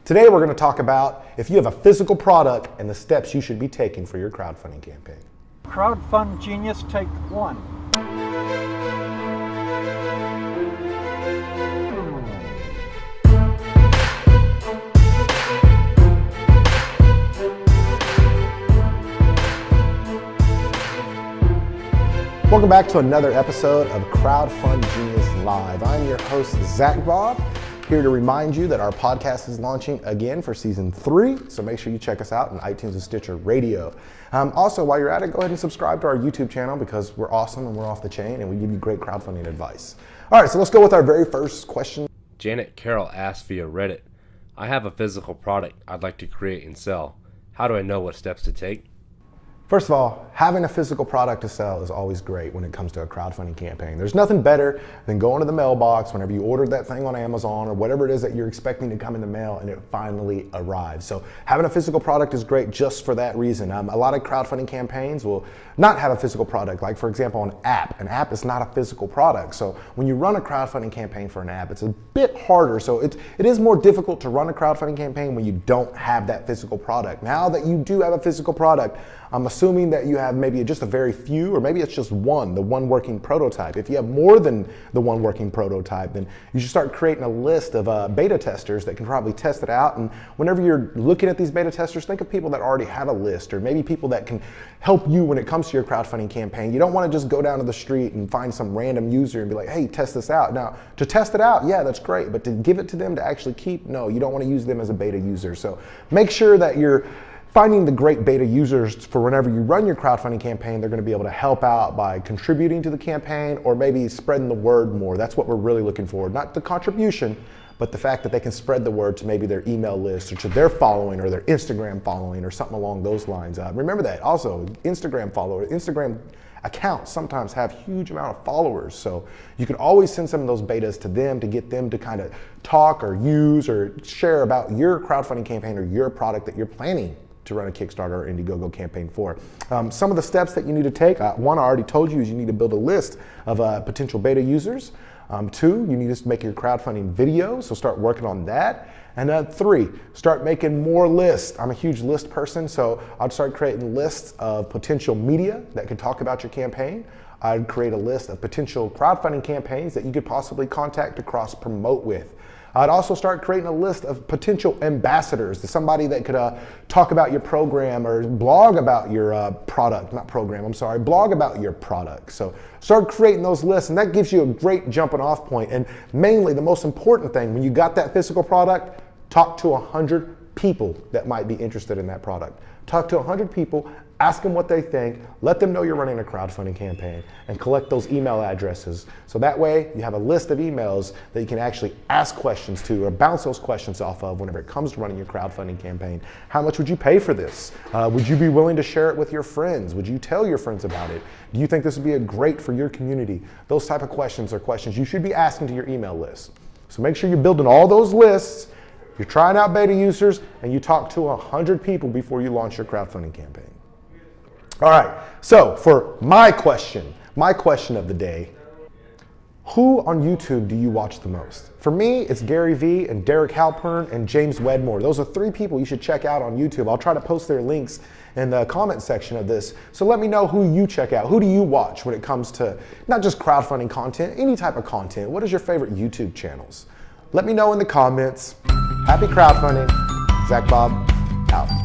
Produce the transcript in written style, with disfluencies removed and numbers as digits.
Today we're going to talk about if you have a physical product and the steps you should be taking for your crowdfunding campaign. Crowdfund Genius Take 1. Welcome back to another episode of CrowdFund Genius Live. I'm your host, ZACBOB, here to remind you that our podcast is launching again for season 3, so make sure you check us out on iTunes and Stitcher Radio. Also, while you're at it, go ahead and subscribe to our YouTube channel because we're awesome and we're off the chain and we give you great crowdfunding advice. All right, so let's go with our very first question. Janet Carroll asked via Reddit, I have a physical product I'd like to create and sell. How do I know what steps to take? First of all, having a physical product to sell is always great when it comes to a crowdfunding campaign. There's nothing better than going to the mailbox whenever you ordered that thing on Amazon or whatever it is that you're expecting to come in the mail and it finally arrives. So having a physical product is great just for that reason. A lot of crowdfunding campaigns will not have a physical product. Like for example, an app. An app is not a physical product. So when you run a crowdfunding campaign for an app, it's a bit harder. So it is more difficult to run a crowdfunding campaign when you don't have that physical product. Now that you do have a physical product, I'm assuming that you have maybe just a very few, or maybe it's just the one working prototype. If you have more than the one working prototype, then you should start creating a list of beta testers that can probably test it out. And whenever you're looking at these beta testers, think of people that already have a list, or maybe people that can help you when it comes to your crowdfunding campaign. You don't want to just go down to the street and find some random user and be like, hey, test this out. Now, to test it out, yeah, that's great, but to give it to them to actually keep, no, you don't want to use them as a beta user. So make sure that you're finding the great beta users for whenever you run your crowdfunding campaign. They're going to be able to help out by contributing to the campaign or maybe spreading the word more. That's what we're really looking for. Not the contribution, but the fact that they can spread the word to maybe their email list or to their following or their Instagram following or something along those lines. Remember that also, Instagram accounts sometimes have huge amount of followers. So you can always send some of those betas to them to get them to kind of talk or use or share about your crowdfunding campaign or your product that you're planning to run a Kickstarter or Indiegogo campaign for. Some of the steps that you need to take, one I already told you is you need to build a list of potential beta users. 2, you need to make your crowdfunding video, so start working on that. And 3, start making more lists. I'm a huge list person, so I'd start creating lists of potential media that could talk about your campaign. I'd create a list of potential crowdfunding campaigns that you could possibly contact to cross-promote with. I'd also start creating a list of potential ambassadors, somebody that could talk about your program or blog about your blog about your product. So start creating those lists, and that gives you a great jumping off point. And mainly the most important thing, when you got that physical product, talk to 100 people that might be interested in that product. Talk to 100 people, ask them what they think, let them know you're running a crowdfunding campaign, and collect those email addresses. So that way you have a list of emails that you can actually ask questions to or bounce those questions off of whenever it comes to running your crowdfunding campaign. How much would you pay for this? Would you be willing to share it with your friends? Would you tell your friends about it? Do you think this would be great for your community? Those type of questions are questions you should be asking to your email list. So make sure you're building all those lists, you're trying out beta users, and you talk to 100 people before you launch your crowdfunding campaign. All right, so for my question of the day, who on YouTube do you watch the most? For me, it's Gary Vee and Derek Halpern and James Wedmore. Those are 3 people you should check out on YouTube. I'll try to post their links in the comment section of this. So let me know who you check out. Who do you watch when it comes to not just crowdfunding content, any type of content? What is your favorite YouTube channels? Let me know in the comments. Happy crowdfunding. ZACBOB out.